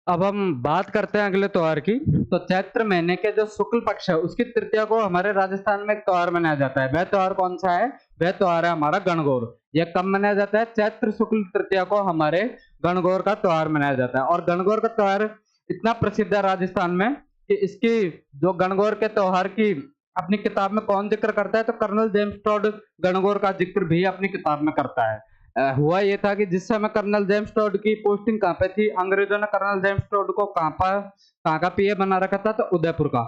अब हम बात करते हैं अगले त्योहार की। तो चैत्र महीने के जो शुक्ल पक्ष है उसकी तृतीया को हमारे राजस्थान में एक त्योहार मनाया जाता है। वह त्योहार कौन सा है? वह त्योहार है हमारा गणगौर। यह कब मनाया जाता है? चैत्र शुक्ल तृतीया को हमारे गणगौर का त्योहार मनाया जाता है। और गणगौर का त्योहार इतना प्रसिद्ध है राजस्थान में कि इसकी जो गणगौर के त्योहार की अपनी किताब में कौन जिक्र करता है? तो कर्नल जेम्स टॉड गणगौर का जिक्र भी अपनी किताब में करता है। हुआ ये था कि जिस समय कर्नल जेम्स टॉड की पोस्टिंग कहाँ पे थी, अंग्रेजों ने कर्नल जेम्स टॉड को कहाँ का पीए बना रखा था? तो उदयपुर का।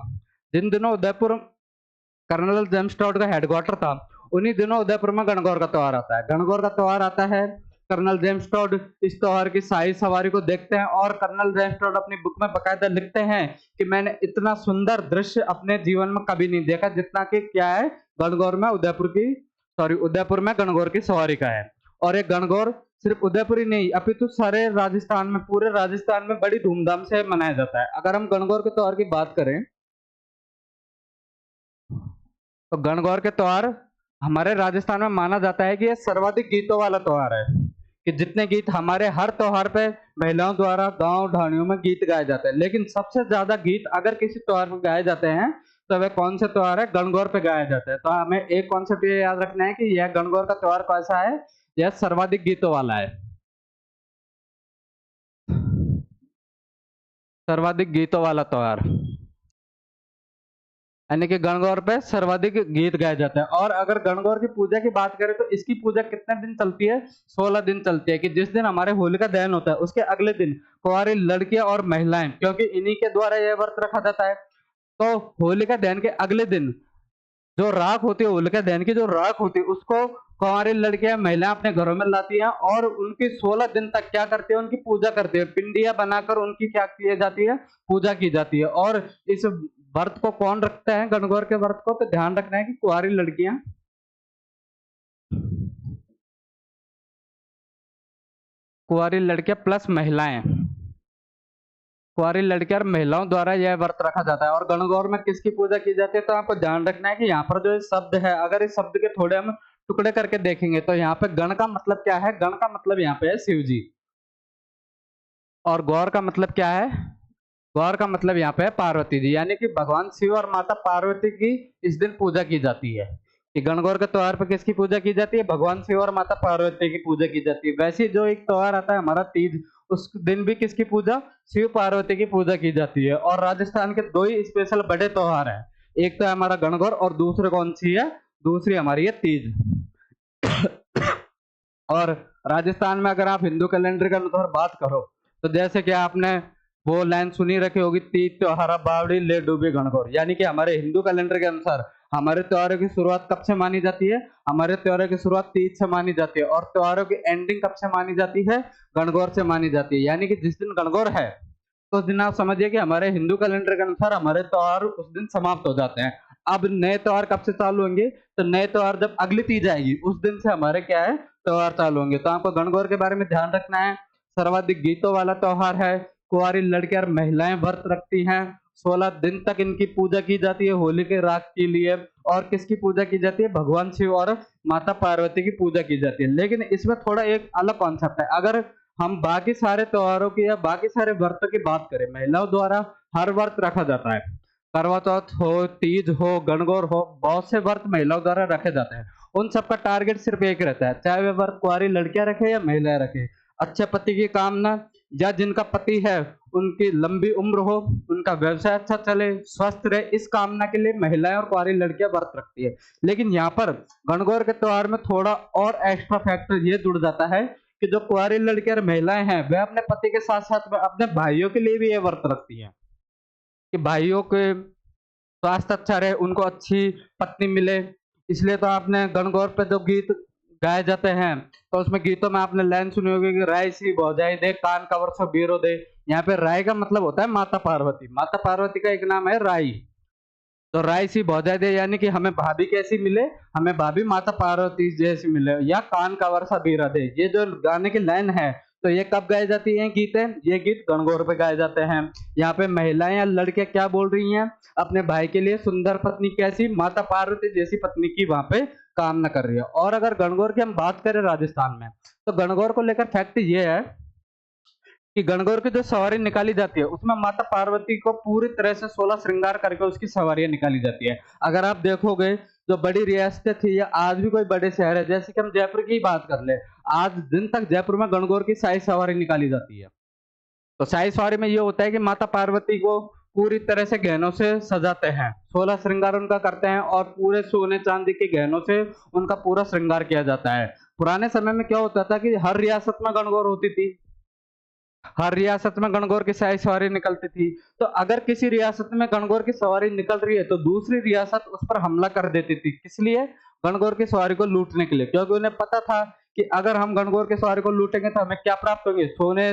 जिन दिनों उदयपुर कर्नल जेम्स टॉड का हेडक्वार्टर था, उन्हीं दिनों उदयपुर में गणगौर का त्योहार आता है। गणगौर का त्योहार आता है, कर्नल जेम्स टॉड इस त्योहार की शाही सवारी को देखते हैं और कर्नल जेम्स टॉड अपनी बुक में बकायदा लिखते हैं कि मैंने इतना सुंदर दृश्य अपने जीवन में कभी नहीं देखा जितना कि क्या है, गणगौर में उदयपुर में गणगौर की सवारी का है। और एक गणगौर सिर्फ उदयपुर ही नहीं अपितु सारे राजस्थान में, पूरे राजस्थान में बड़ी धूमधाम से मनाया जाता है। अगर हम गणगौर के त्योहार की बात करें तो गणगौर के त्योहार हमारे राजस्थान में माना जाता है कि ये सर्वाधिक गीतों वाला त्योहार है। कि जितने गीत हमारे हर त्योहार पे महिलाओं द्वारा गांव ढाणियों में गीत गाए जाते हैं, लेकिन सबसे ज्यादा गीत अगर किसी त्योहार पे गाए जाते हैं तो वह कौन से त्योहार है? गणगौर पे गाया जाता है। तो हमें एक कॉन्सेप्ट ये याद रखना है कि यह गणगौर का त्योहार कैसा है? यह सर्वाधिक गीतों वाला है। सर्वाधिक गीतों वाला त्योहार यानी कि गणगौर पे सर्वाधिक गीत गाया जाता है। और अगर गणगौर की पूजा की बात करें तो इसकी पूजा कितने दिन चलती है? 16 दिन चलती है। कि जिस दिन हमारे होलिका दहन होता है उसके अगले दिन कुंवारी लड़कियां और महिलाएं, क्योंकि इन्हीं के द्वारा यह व्रत रखा जाता है, तो होलिका दहन के अगले दिन जो राख होती है, होलिका दहन की जो राख होती है उसको कुंवारी लड़कियां महिलाएं अपने घरों में लाती हैं और उनकी 16 दिन तक क्या करती है? उनकी पूजा करती है। पिंडियां बनाकर उनकी क्या की जाती है? पूजा की जाती है। और इस व्रत को कौन रखता है? गणगौर के व्रत को तो ध्यान रखना है कि कुंवारी लड़कियां प्लस महिलाएं, कुंवारी लड़कियां और महिलाओं द्वारा यह व्रत रखा जाता है। और गणगौर में किसकी पूजा की जाती है? तो आपको ध्यान रखना है कि यहाँ पर जो शब्द है, अगर इस शब्द के थोड़े हम टुकड़े करके देखेंगे तो यहाँ पे गण का मतलब क्या है? गण का मतलब यहाँ पे है शिव जी। और गौर का मतलब क्या है? गौर का मतलब यहाँ पे है पार्वती जी, यानी कि भगवान शिव और माता पार्वती की इस दिन पूजा की जाती है। कि गणगौर के त्योहार पर किसकी पूजा की जाती है? भगवान शिव और माता पार्वती की पूजा की जाती है। वैसे जो एक त्योहार आता है हमारा तीज, उस दिन भी किसकी पूजा? शिव पार्वती की पूजा की जाती है। और राजस्थान के दो ही स्पेशल बड़े त्योहार हैं, एक तो है हमारा गणगौर और दूसरे कौन सी है? दूसरी हमारी है तीज। और राजस्थान में अगर आप हिंदू कैलेंडर के अनुसार बात करो तो जैसे कि आपने वो लाइन सुनी रखी होगी, तीज त्योहारा बावड़ी ले डूबे गणगौर। यानी कि हमारे हिंदू कैलेंडर के अनुसार हमारे त्योहारों की शुरुआत कब से मानी जाती है? हमारे त्योहारों की शुरुआत तीज से मानी जाती है और त्योहारों की एंडिंग कब से मानी जाती है? गणगौर से मानी जाती है। यानी कि जिस दिन गणगौर है तो उस दिन आप समझिए कि हमारे हिंदू कैलेंडर के अनुसार हमारे त्योहार उस दिन समाप्त हो जाते हैं। अब नए त्योहार कब से चालू होंगे? तो नए त्योहार जब अगली तीज आएगी उस दिन से हमारे क्या है? त्योहार चालू होंगे। तो आपको गणगौर के बारे में ध्यान रखना है। सर्वाधिक गीतों वाला त्योहार है। कुंवारी लड़कियां और महिलाएं व्रत रखती हैं। 16 दिन तक इनकी पूजा की जाती है होली के राख के लिए। और किसकी पूजा की जाती है? भगवान शिव और माता पार्वती की पूजा की जाती है। लेकिन इसमें थोड़ा एक अलग कॉन्सेप्ट है। अगर हम बाकी सारे त्योहारों की या बाकी सारे व्रतों की बात करें, महिलाओं द्वारा हर व्रत रखा जाता है। करवा चौथ हो, तीज हो, गणगौर हो, बहुत से व्रत महिलाओं द्वारा रखे जाते हैं। उन सबका टारगेट सिर्फ एक रहता है, चाहे वे व्रत कुंवारी लड़कियां रखे या महिलाएं रखे। अच्छे पति की कामना या जिनका पति है उनकी लंबी उम्र हो, उनका व्यवसाय अच्छा चले, स्वस्थ रहे, इस कामना के लिए महिलाएं और कुंवारी लड़कियां व्रत रखती है। लेकिन यहाँ पर गणगौर के त्योहार में थोड़ा और एक्स्ट्रा फैक्टर ये जुड़ जाता है कि जो कुंवारी लड़कियां और महिलाएं हैं वे अपने पति के साथ साथ में अपने भाइयों के लिए भी ये व्रत रखती हैं कि भाइयों के स्वास्थ्य अच्छा रहे, उनको अच्छी पत्नी मिले। इसलिए तो आपने गणगौर पे जो गीत गाए जाते हैं तो उसमें गीतों में आपने लाइन सुनी होगी कि राय सी भौजाई दे कान का वर्षो बीरो दे। यहाँ पे राय का मतलब होता है माता पार्वती। माता पार्वती का एक नाम है राई। तो राय सी भौजाई दे यानी कि हमें भाभी कैसी मिले? हमें भाभी माता पार्वती जैसी मिले। या कान का वर्षा बीरा दे, ये जो गाने की लाइन है तो ये कब गाई जाती है गीतें? ये गीत गणगौर पे गाए जाते हैं। यहाँ पे महिलाएं या लड़कियां क्या बोल रही हैं? अपने भाई के लिए सुंदर पत्नी कैसी? माता पार्वती जैसी पत्नी की वहां पे कामना कर रही है। और अगर गणगौर की हम बात करें राजस्थान में, तो गणगौर को लेकर फैक्ट ये है कि गणगौर की जो सवारी निकाली जाती है उसमें माता पार्वती को पूरी तरह से 16 श्रृंगार करके उसकी सवारियां निकाली जाती है। अगर आप देखोगे जो बड़ी रियासतें थी या आज भी कोई बड़े शहर है, जैसे कि हम जयपुर की ही बात कर ले, आज दिन तक जयपुर में गणगौर की शाही सवारी निकाली जाती है। तो शाही सवारी में ये होता है कि माता पार्वती को पूरी तरह से गहनों से सजाते हैं, 16 श्रृंगार उनका करते हैं और पूरे सोने चांदी के गहनों से उनका पूरा श्रृंगार किया जाता है। पुराने समय में क्या होता था कि हर रियासत में गणगौर होती थी, हर रियासत में गणगौर की शाही सवारी निकलती थी। तो अगर किसी रियासत में गणगौर की सवारी निकल रही है तो दूसरी रियासत उस पर हमला कर देती थी। किस लिए? गणगौर की सवारी को लूटने के लिए, क्योंकि उन्हें पता था कि अगर हम गणगौर की सवारी को लूटेंगे तो हमें क्या प्राप्त होंगे, सोने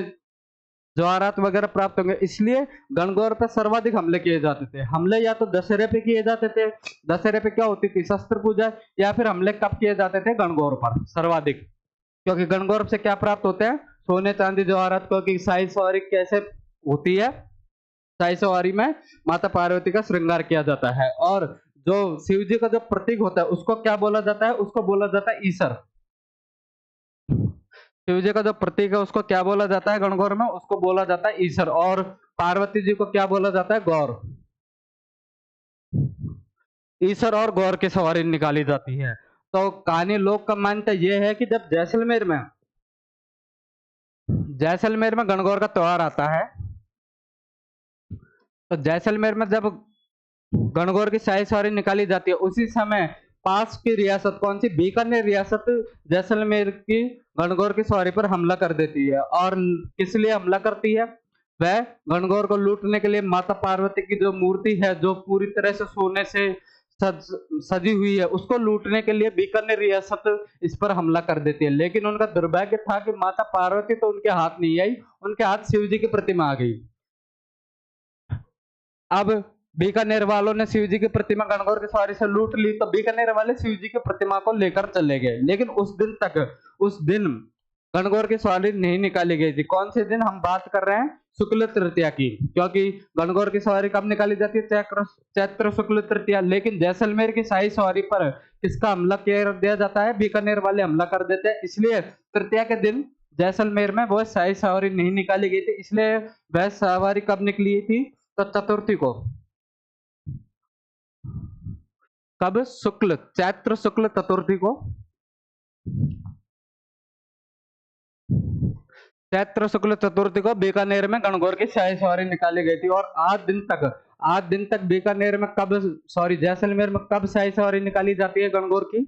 जवाहरात वगैरह प्राप्त होंगे। इसलिए गणगौर पे सर्वाधिक हमले किए जाते थे। हमले या तो दशहरे पे किए जाते थे, दशहरे पे क्या होती थी, शस्त्र पूजा, या फिर हमले कब किए जाते थे, गणगौर पर सर्वाधिक, क्योंकि गणगौर से क्या प्राप्त होते हैं, सोने चांदी जवाहरात। क्योंकि शाही सवारी कैसे होती है, शाही सवारी में माता पार्वती का श्रृंगार किया जाता है और जो शिव जी का जो प्रतीक होता है उसको क्या बोला जाता है, उसको बोला जाता है ईसर। शिव जी का जो प्रतीक है उसको क्या बोला जाता है गणगौर में, उसको बोला जाता है ईसर। और पार्वती जी को क्या बोला जाता है, गौर। ईसर और गौर की सवारी निकाली जाती है। तो कहानी लोक का मान्यता यह है कि जब जैसलमेर में गणगौर का त्योहार आता है, तो जैसलमेर में जब गणगौर की शाही सवारी निकाली जाती है उसी समय पास की रियासत कौन सी, बीकानेर रियासत जैसलमेर की गणगौर की सवारी पर हमला कर देती है। और किस लिए हमला करती है, वह गणगौर को लूटने के लिए। माता पार्वती की जो मूर्ति है जो पूरी तरह से सोने से सजी हुई है उसको लूटने के लिए बीकानेर रियासत इस पर हमला कर देती है। लेकिन उनका दुर्भाग्य था कि माता पार्वती तो उनके हाथ नहीं आई, उनके हाथ शिव जी की प्रतिमा आ गई। अब बीकानेर वालों ने शिव जी की प्रतिमा गणगौर की सवारी से लूट ली, तो बीकानेर वाले शिव जी की प्रतिमा को लेकर चले गए। लेकिन उस दिन गणगौर की सवारी नहीं निकाली गई थी। कौन से दिन हम बात कर रहे हैं, शुक्ल तृतीया की, क्योंकि गणगौर की सवारी कब निकाली जाती है, चैत्र शुक्ल तृतीया। लेकिन जैसलमेर की शाही सवारी पर किसका हमला कर दिया जाता है, बीकानेर वाले हमला कर देते हैं। इसलिए तृतीया के दिन जैसलमेर में वो शाही सवारी नहीं निकाली गई थी। इसलिए वह सवारी कब निकली थी, तो चतुर्थी को, कब, चैत्र शुक्ल चतुर्थी को, चैत्र शुक्ल चतुर्थी को बीकानेर में गणगौर की शाही सवारी निकाली गई थी। और आज दिन तक बीकानेर में जैसलमेर में कब शाही सवारी निकाली जाती है गणगौर की,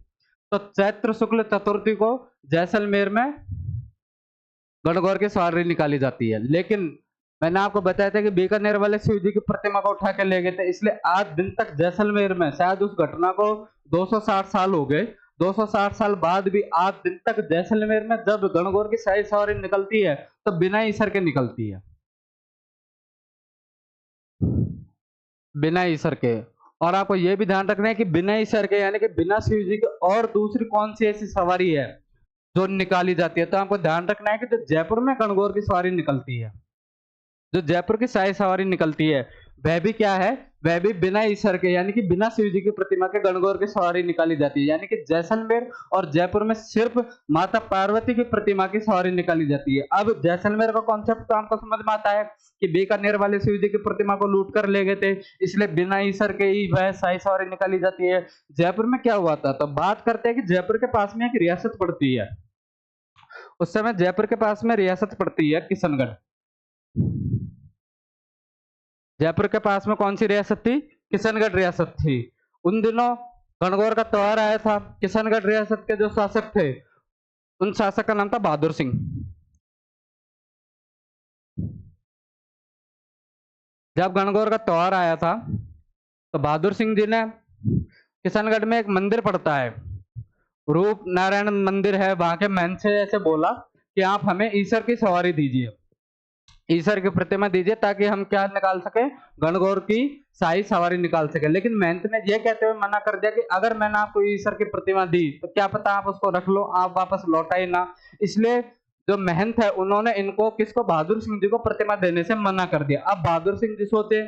तो चैत्र शुक्ल चतुर्थी को जैसलमेर में गणगौर की सवारी निकाली जाती है। लेकिन मैंने आपको बताया था कि बीकानेर वाले शिव जी की प्रतिमा को उठा के ले गए थे, इसलिए आज दिन तक जैसलमेर में, शायद उस घटना को 260 साल हो गए, 260 साल बाद भी आज दिन तक जैसलमेर में जब गणगौर की शाही सवारी निकलती है तो बिना ईसर के निकलती है, बिना ईसर के। और आपको यह भी ध्यान रखना है कि बिना ईसर के यानी कि बिना शिव जी के और दूसरी कौन सी ऐसी सवारी है जो निकाली जाती है। तो आपको ध्यान रखना है कि जो जयपुर में गणगौर की सवारी निकलती है, जो जयपुर की शाही सवारी निकलती है, वह भी क्या है, वह भी बिना ईसर के यानी कि बिना शिव जी की प्रतिमा के गणगौर की सवारी निकाली जाती है। यानी कि जैसलमेर और जयपुर में सिर्फ माता पार्वती की प्रतिमा की सवारी निकाली जाती है। अब जैसलमेर का कॉन्सेप्ट तो आपको समझ में आता है कि बीकानेर वाले शिव जी की प्रतिमा को लूट कर ले गए थे, इसलिए बिना ईसर के ही वह शाही सवारी निकाली जाती है। जयपुर में क्या हुआ था, तो बात करते हैं कि जयपुर के पास में एक रियासत पड़ती है। उस समय जयपुर के पास में रियासत पड़ती है किशनगढ़। जयपुर के पास में कौन सी रियासत थी, किशनगढ़ रियासत थी। उन दिनों गणगौर का त्योहार आया था। किशनगढ़ रियासत के जो शासक थे, उन शासक का नाम था बहादुर सिंह। जब गणगौर का त्योहार आया था तो बहादुर सिंह जी ने, किशनगढ़ में एक मंदिर पड़ता है, रूप नारायण मंदिर है, वहां के महंत से ऐसे बोला कि आप हमें ईसर की सवारी दीजिए, ईसर की प्रतिमा दीजिए, ताकि हम क्या निकाल सके, गणगौर की शाही सवारी निकाल सके। लेकिन महंत ने यह कहते हुए मना कर दिया कि अगर मैंने आपको ईसर की प्रतिमा दी तो क्या पता आप उसको रख लो, आप वापस लौटाई ना। इसलिए जो महंत है उन्होंने इनको, किसको, बहादुर सिंह जी को प्रतिमा देने से मना कर दिया। अब बहादुर सिंह जी सोचे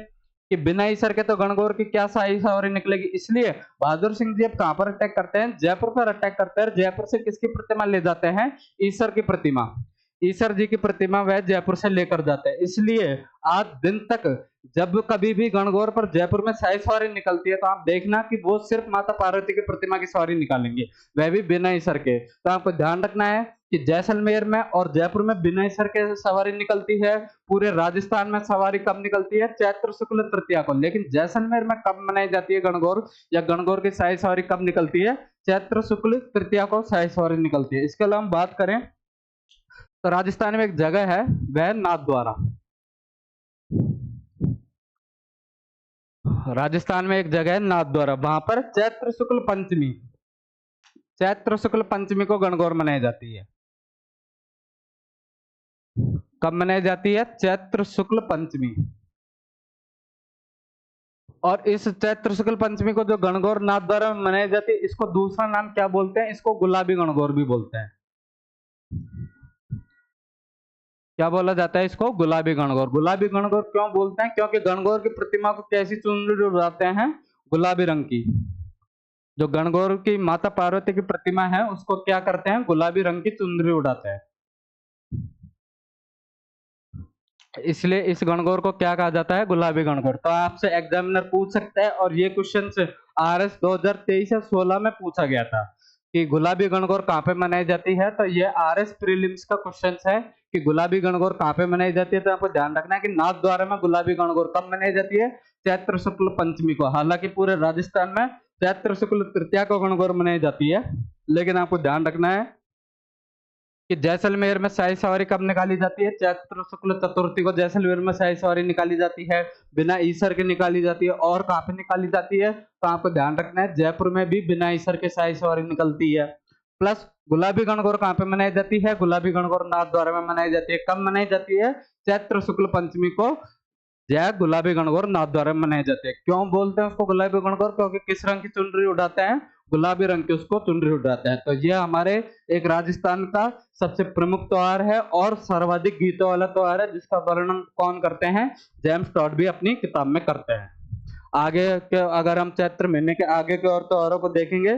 कि बिना ईसर के तो गणगौर की क्या शाही सवारी निकलेगी। इसलिए बहादुर सिंह जी अब कहां पर अटैक करते हैं, जयपुर पर अटैक करते हैं। जयपुर से किसकी प्रतिमा ले जाते हैं, ईसर की प्रतिमा। ईसर जी की प्रतिमा वह जयपुर से लेकर जाते हैं। इसलिए आज दिन तक जब कभी भी गणगौर पर जयपुर में शाही सवारी निकलती है तो आप देखना कि वो सिर्फ माता पार्वती की प्रतिमा की सवारी निकालेंगे, वह भी बिना ईसर के। तो आपको ध्यान रखना है कि जैसलमेर में और जयपुर में बिना ईसर के सवारी निकलती है। पूरे राजस्थान में सवारी कब निकलती है? चैत्र शुक्ल तृतीया को। लेकिन जैसलमेर में कब मनाई जाती है गणगौर, या गणगौर की शाही सवारी कब निकलती है? चैत्र शुक्ल तृतीया को शाही सवारी निकलती है। इसके अलावा हम बात करें तो राजस्थान में एक जगह है, वह नाथद्वारा। राजस्थान में एक जगह है नाथद्वारा, वहां पर चैत्र शुक्ल पंचमी को गणगौर मनाई जाती है। कब मनाई जाती है? चैत्र शुक्ल पंचमी। और इस चैत्र शुक्ल पंचमी को जो गणगौर नाथद्वारा में मनाई जाती है, इसको दूसरा नाम क्या बोलते हैं? इसको गुलाबी गणगौर भी बोलते हैं। क्या बोला जाता है इसको? गुलाबी गणगौर। गुलाबी गणगौर क्यों बोलते हैं? क्योंकि गणगौर की प्रतिमा को कैसी चुनरी उड़ाते हैं? गुलाबी रंग की। जो गणगौर की माता पार्वती की प्रतिमा है उसको क्या करते हैं? गुलाबी रंग की चुनरी उड़ाते हैं। इसलिए इस गणगौर को क्या कहा जाता है? गुलाबी गणगौर। तो आपसे एग्जामिनर पूछ सकता है, और ये क्वेश्चन आरएस 2023 या 16 में पूछा गया था कि गुलाबी गणगौर कहाँ पे मनाई जाती है। तो ये आरएस प्रीलिम्स का क्वेश्चन है कि गुलाबी गणगौर कहाँ पे मनाई जाती है। तो आपको ध्यान रखना है कि नाथद्वारा में गुलाबी गणगौर कब मनाई जाती है? चैत्र शुक्ल पंचमी को। हालांकि पूरे राजस्थान में चैत्र शुक्ल तृतीया को गणगौर मनाई जाती है, लेकिन आपको ध्यान रखना है कि जैसलमेर में शाही सवारी कब निकाली जाती है? चैत्र शुक्ल चतुर्थी को जैसलमेर में शाही सवारी निकाली जाती है, बिना ईसर के निकाली जाती है। और कहाँ पे निकाली जाती है? तो आपको ध्यान रखना है जयपुर में भी बिना ईसर के शाही सवारी निकलती है। प्लस गुलाबी गणगौर कहाँ पे मनाई जाती है? गुलाबी गणगौर नाथद्वारा में मनाई जाती है। कब मनाई जाती है? चैत्र शुक्ल पंचमी को जय गुलाबी गणगौर नाथद्वारा में मनाए जाते हैं। क्यों बोलते हैं उसको गुलाबी गणगौर? क्योंकि किस रंग की चुनरी उड़ाते हैं? गुलाबी रंग की उसको चुनरी उड़ाते हैं। तो ये हमारे एक राजस्थान का सबसे प्रमुख त्योहार है और सर्वाधिक गीतों वाला त्योहार है, जिसका वर्णन कौन करते हैं? जेम्स टॉड भी अपनी किताब में करते हैं। आगे के अगर हम चैत्र महीने के आगे के और त्योहारों को देखेंगे